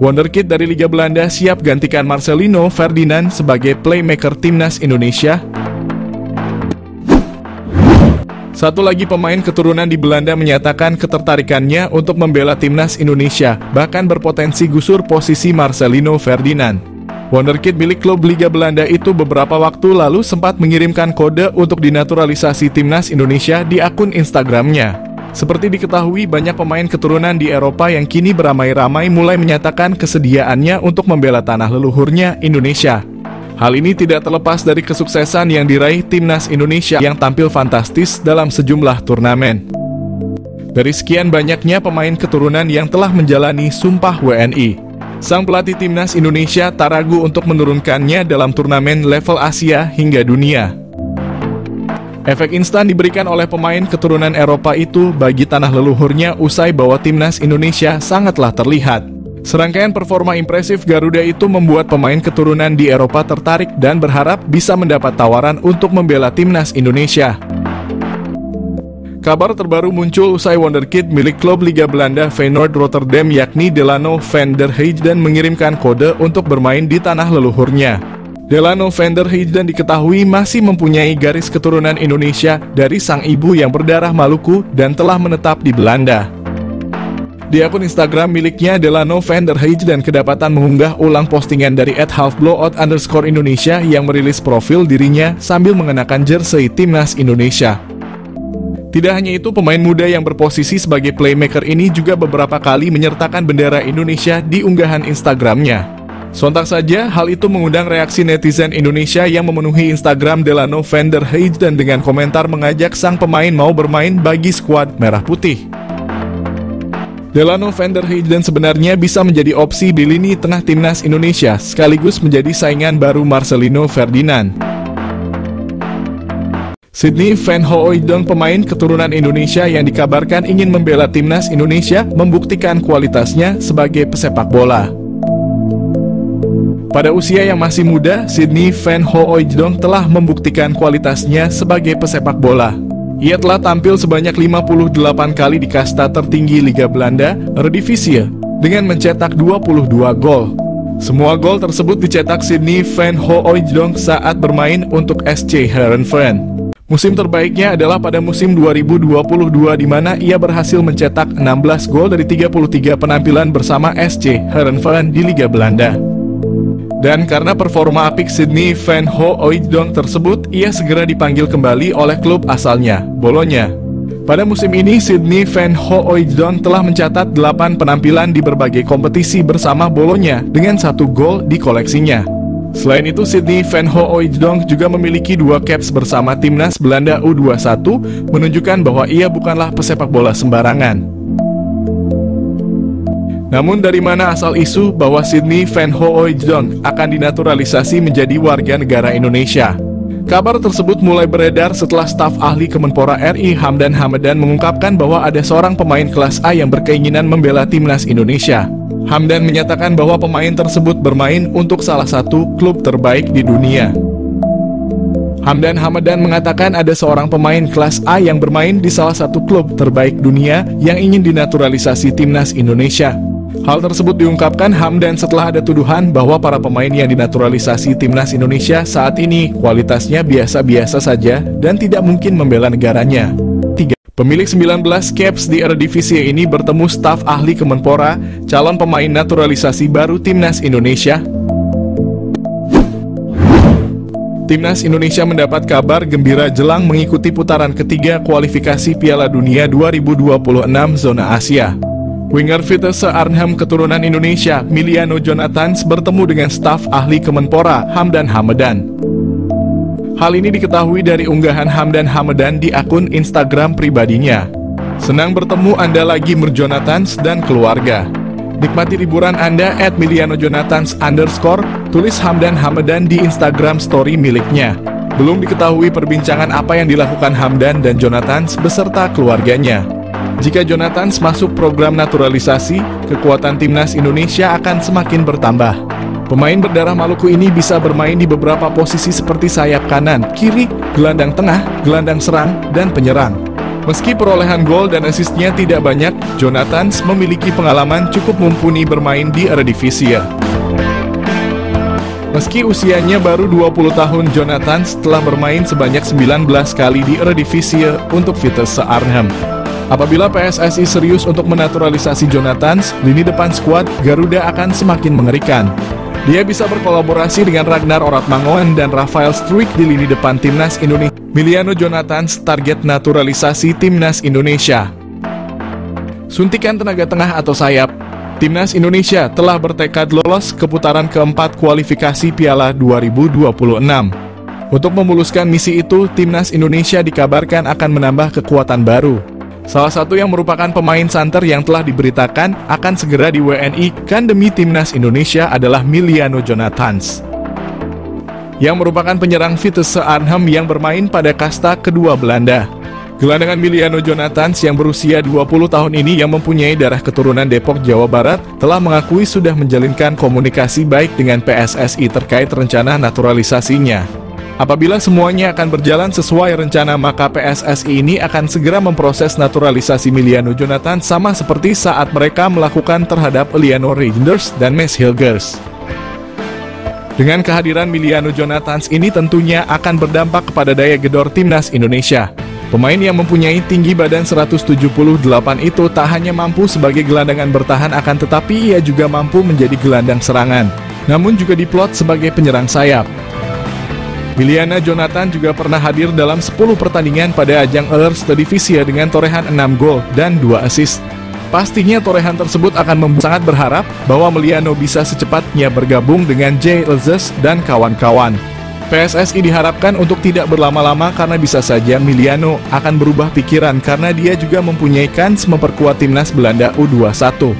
Wonderkid dari Liga Belanda siap gantikan Marcelino Ferdinand sebagai playmaker timnas Indonesia. Satu lagi pemain keturunan di Belanda menyatakan ketertarikannya untuk membela timnas Indonesia, bahkan berpotensi gusur posisi Marcelino Ferdinand. Wonderkid milik klub Liga Belanda itu beberapa waktu lalu sempat mengirimkan kode untuk dinaturalisasi timnas Indonesia di akun Instagramnya. Seperti diketahui, banyak pemain keturunan di Eropa yang kini beramai-ramai mulai menyatakan kesediaannya untuk membela tanah leluhurnya Indonesia. Hal ini tidak terlepas dari kesuksesan yang diraih timnas Indonesia yang tampil fantastis dalam sejumlah turnamen. Dari sekian banyaknya pemain keturunan yang telah menjalani Sumpah WNI, sang pelatih timnas Indonesia tak ragu untuk menurunkannya dalam turnamen level Asia hingga dunia. Efek instan diberikan oleh pemain keturunan Eropa itu bagi tanah leluhurnya usai bahwa timnas Indonesia sangatlah terlihat. Serangkaian performa impresif Garuda itu membuat pemain keturunan di Eropa tertarik dan berharap bisa mendapat tawaran untuk membela timnas Indonesia. Kabar terbaru muncul usai Wonderkid milik klub Liga Belanda Feyenoord Rotterdam yakni Delano van der Heijden mengirimkan kode untuk bermain di tanah leluhurnya. Delano van der Heijden diketahui masih mempunyai garis keturunan Indonesia dari sang ibu yang berdarah Maluku dan telah menetap di Belanda. Di akun Instagram miliknya, Delano van der Heijden kedapatan mengunggah ulang postingan dari @halfblowout_Indonesia yang merilis profil dirinya sambil mengenakan jersey timnas Indonesia. Tidak hanya itu, pemain muda yang berposisi sebagai playmaker ini juga beberapa kali menyertakan bendera Indonesia di unggahan Instagramnya. Sontak saja, hal itu mengundang reaksi netizen Indonesia yang memenuhi Instagram Delano van der Heijden dengan komentar mengajak sang pemain mau bermain bagi skuad Merah Putih. Delano van der Heijden sebenarnya bisa menjadi opsi di lini tengah timnas Indonesia, sekaligus menjadi saingan baru Marcelino Ferdinand. Sydney Van Hooijdonk, pemain keturunan Indonesia yang dikabarkan ingin membela timnas Indonesia, membuktikan kualitasnya sebagai pesepak bola. Pada usia yang masih muda, Sydney Van Hooijdonk telah membuktikan kualitasnya sebagai pesepak bola. Ia telah tampil sebanyak 58 kali di kasta tertinggi Liga Belanda, Eredivisie, dengan mencetak 22 gol. Semua gol tersebut dicetak Sydney Van Hooijdonk saat bermain untuk SC Heerenveen. Musim terbaiknya adalah pada musim 2022 di mana ia berhasil mencetak 16 gol dari 33 penampilan bersama SC Heerenveen di Liga Belanda. Dan karena performa apik Sydney Van Hooijdonk tersebut, ia segera dipanggil kembali oleh klub asalnya, Bologna. Pada musim ini, Sydney Van Hooijdonk telah mencatat 8 penampilan di berbagai kompetisi bersama Bologna dengan 1 gol di koleksinya. Selain itu, Sydney Van Hooijdonk juga memiliki 2 caps bersama timnas Belanda U21, menunjukkan bahwa ia bukanlah pesepak bola sembarangan. Namun dari mana asal isu bahwa Sydney Van Hooijdonk akan dinaturalisasi menjadi warga negara Indonesia? Kabar tersebut mulai beredar setelah staf ahli Kemenpora RI Hamdan Hamadan mengungkapkan bahwa ada seorang pemain kelas A yang berkeinginan membela timnas Indonesia. Hamdan menyatakan bahwa pemain tersebut bermain untuk salah satu klub terbaik di dunia. Hamdan Hamadan mengatakan ada seorang pemain kelas A yang bermain di salah satu klub terbaik dunia yang ingin dinaturalisasi timnas Indonesia. Hal tersebut diungkapkan Hamdan setelah ada tuduhan bahwa para pemain yang dinaturalisasi timnas Indonesia saat ini kualitasnya biasa-biasa saja dan tidak mungkin membela negaranya. Pemilik 19 caps di Eredivisie ini bertemu staf ahli Kemenpora, calon pemain naturalisasi baru timnas Indonesia. Timnas Indonesia mendapat kabar gembira jelang mengikuti putaran ketiga kualifikasi Piala Dunia 2026 zona Asia. Winger Vitesse Arnhem keturunan Indonesia, Miliano Jonathans, bertemu dengan staf ahli Kemenpora, Hamdan Hamadan. Hal ini diketahui dari unggahan Hamdan Hamadan di akun Instagram pribadinya. Senang bertemu Anda lagi Jonathans dan keluarga. Nikmati liburan Anda @milianojonathans_, tulis Hamdan Hamadan di Instagram story miliknya. Belum diketahui perbincangan apa yang dilakukan Hamdan dan Jonathans beserta keluarganya. Jika Jonathans masuk program naturalisasi, kekuatan timnas Indonesia akan semakin bertambah. Pemain berdarah Maluku ini bisa bermain di beberapa posisi seperti sayap kanan, kiri, gelandang tengah, gelandang serang, dan penyerang. Meski perolehan gol dan asisnya tidak banyak, Jonathans memiliki pengalaman cukup mumpuni bermain di Eredivisie. Meski usianya baru 20 tahun, Jonathans telah bermain sebanyak 19 kali di Eredivisie untuk Vitesse Arnhem. Apabila PSSI serius untuk menaturalisasi Jonathans, lini depan skuad Garuda akan semakin mengerikan. Dia bisa berkolaborasi dengan Ragnar Oratmangoen dan Rafael Struijk di lini depan Timnas Indonesia. Miliano Jonathans target naturalisasi Timnas Indonesia. Suntikan tenaga tengah atau sayap. Timnas Indonesia telah bertekad lolos ke putaran keempat kualifikasi Piala 2026. Untuk memuluskan misi itu, Timnas Indonesia dikabarkan akan menambah kekuatan baru. Salah satu yang merupakan pemain santer yang telah diberitakan akan segera di WNI-kan demi Timnas Indonesia adalah Miliano Jonathans, yang merupakan penyerang Vitesse Arnhem yang bermain pada kasta kedua Belanda. Gelandangan Miliano Jonathans yang berusia 20 tahun ini yang mempunyai darah keturunan Depok, Jawa Barat, telah mengakui sudah menjalinkan komunikasi baik dengan PSSI terkait rencana naturalisasinya. Apabila semuanya akan berjalan sesuai rencana, maka PSSI ini akan segera memproses naturalisasi Miliano Jonathans sama seperti saat mereka melakukan terhadap Eleanor Reijnders dan Mads Hilgers. Dengan kehadiran Miliano Jonathans ini tentunya akan berdampak kepada daya gedor Timnas Indonesia. Pemain yang mempunyai tinggi badan 178 itu tak hanya mampu sebagai gelandangan bertahan, akan tetapi ia juga mampu menjadi gelandang serangan, namun juga diplot sebagai penyerang sayap. Miliano Jonathans juga pernah hadir dalam 10 pertandingan pada ajang Eredivisie dengan torehan 6 gol dan 2 assist. Pastinya torehan tersebut akan membuat sangat berharap bahwa Miliano bisa secepatnya bergabung dengan Jay Elzes dan kawan-kawan. PSSI diharapkan untuk tidak berlama-lama karena bisa saja Miliano akan berubah pikiran karena dia juga mempunyai kans memperkuat timnas Belanda U21.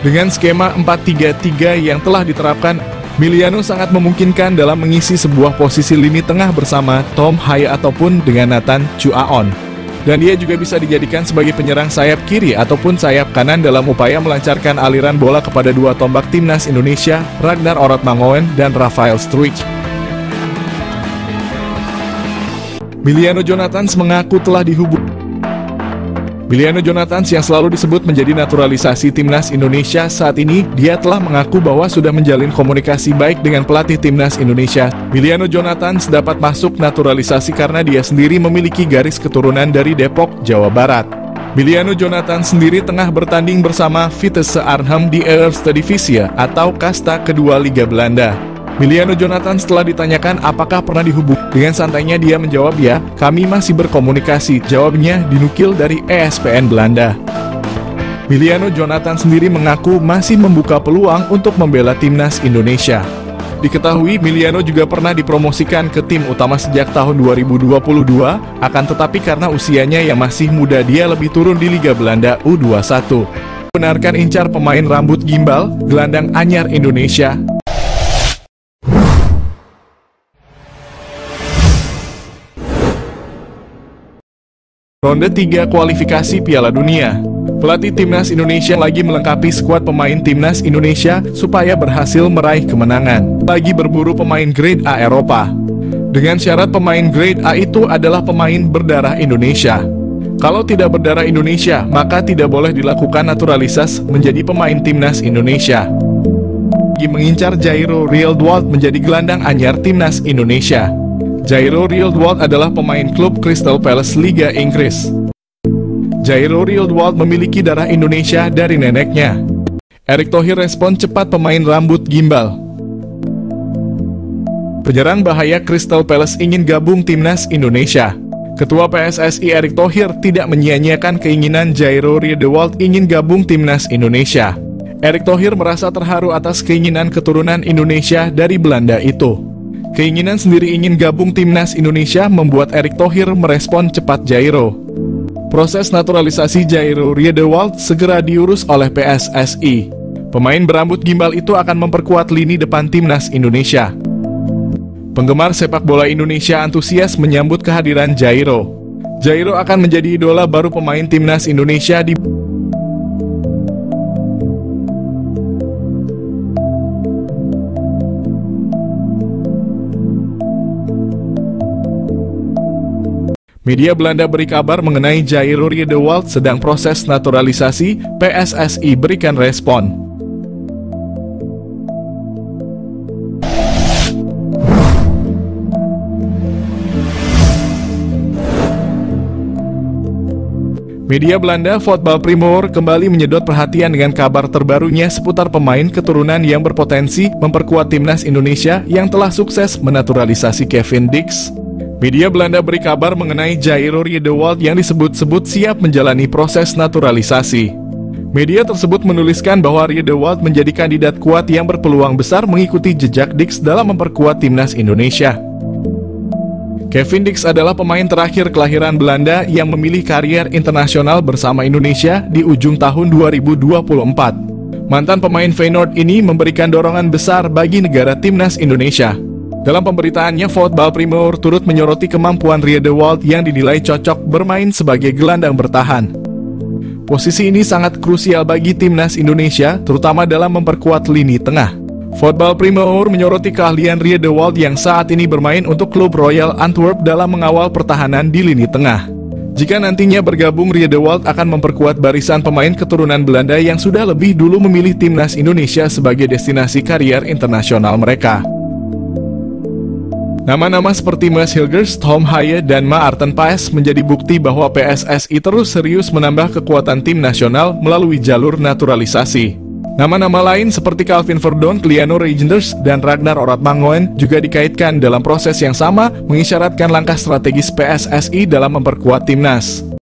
Dengan skema 4-3-3 yang telah diterapkan, Miliano sangat memungkinkan dalam mengisi sebuah posisi lini tengah bersama Tom Haye ataupun dengan Nathan Chuaon. Dan dia juga bisa dijadikan sebagai penyerang sayap kiri ataupun sayap kanan dalam upaya melancarkan aliran bola kepada dua tombak Timnas Indonesia, Ragnar Oratmangoen dan Rafael Struijk. Miliano Jonathans mengaku telah dihubungi. Miliano Jonathans yang selalu disebut menjadi naturalisasi Timnas Indonesia, saat ini dia telah mengaku bahwa sudah menjalin komunikasi baik dengan pelatih Timnas Indonesia. Miliano Jonathans dapat masuk naturalisasi karena dia sendiri memiliki garis keturunan dari Depok, Jawa Barat. Miliano Jonathans sendiri tengah bertanding bersama Vitesse Arnhem di Eredivisie atau kasta kedua Liga Belanda. Miliano Jonathans setelah ditanyakan apakah pernah dihubungi, dengan santainya dia menjawab, "Ya, kami masih berkomunikasi." Jawabnya dinukil dari ESPN Belanda. Miliano Jonathans sendiri mengaku masih membuka peluang untuk membela Timnas Indonesia. Diketahui Miliano juga pernah dipromosikan ke tim utama sejak tahun 2022, akan tetapi karena usianya yang masih muda dia lebih turun di Liga Belanda U21. Benarkan incar pemain rambut gimbal, gelandang anyar Indonesia. Ronde 3 kualifikasi Piala Dunia. Pelatih Timnas Indonesia lagi melengkapi skuad pemain Timnas Indonesia supaya berhasil meraih kemenangan. Lagi berburu pemain grade A Eropa. Dengan syarat pemain grade A itu adalah pemain berdarah Indonesia. Kalau tidak berdarah Indonesia, maka tidak boleh dilakukan naturalisasi menjadi pemain Timnas Indonesia. Lagi mengincar Jairo Rielwold menjadi gelandang anyar Timnas Indonesia. Jairo Rielwold adalah pemain klub Crystal Palace Liga Inggris. Jairo Rielwold memiliki darah Indonesia dari neneknya. Erick Thohir respon cepat pemain rambut gimbal. Penyerang bahaya Crystal Palace ingin gabung Timnas Indonesia. Ketua PSSI Erick Thohir tidak menyia-nyiakan keinginan Jairo Rielwold ingin gabung Timnas Indonesia. Erick Thohir merasa terharu atas keinginan keturunan Indonesia dari Belanda itu. Keinginan sendiri ingin gabung Timnas Indonesia membuat Erick Thohir merespon cepat Jairo. Proses naturalisasi Jairo Rielwold segera diurus oleh PSSI. Pemain berambut gimbal itu akan memperkuat lini depan Timnas Indonesia. Penggemar sepak bola Indonesia antusias menyambut kehadiran Jairo. Jairo akan menjadi idola baru pemain Timnas Indonesia di Media Belanda beri kabar mengenai Jairo Riedewald sedang proses naturalisasi, PSSI berikan respon. Media Belanda Voetbal Primeur kembali menyedot perhatian dengan kabar terbarunya seputar pemain keturunan yang berpotensi memperkuat timnas Indonesia yang telah sukses menaturalisasi Kevin Dix. Media Belanda beri kabar mengenai Jairo Riedewald yang disebut-sebut siap menjalani proses naturalisasi. Media tersebut menuliskan bahwa Riedewald menjadi kandidat kuat yang berpeluang besar mengikuti jejak Dix dalam memperkuat timnas Indonesia. Kevin Dix adalah pemain terakhir kelahiran Belanda yang memilih karier internasional bersama Indonesia di ujung tahun 2024. Mantan pemain Feyenoord ini memberikan dorongan besar bagi negara timnas Indonesia. Dalam pemberitaannya, Voetbal Primeur turut menyoroti kemampuan Riedewald yang dinilai cocok bermain sebagai gelandang bertahan. Posisi ini sangat krusial bagi timnas Indonesia, terutama dalam memperkuat lini tengah. Voetbal Primeur menyoroti keahlian Riedewald yang saat ini bermain untuk klub Royal Antwerp dalam mengawal pertahanan di lini tengah. Jika nantinya bergabung, Riedewald akan memperkuat barisan pemain keturunan Belanda yang sudah lebih dulu memilih timnas Indonesia sebagai destinasi karier internasional mereka. Nama-nama seperti Maes Hilgers, Tom Haaien, dan Maarten Paes menjadi bukti bahwa PSSI terus serius menambah kekuatan tim nasional melalui jalur naturalisasi. Nama-nama lain seperti Calvin Verdon, Kliano Reijnders, dan Ragnar Oratmangoen juga dikaitkan dalam proses yang sama mengisyaratkan langkah strategis PSSI dalam memperkuat timnas.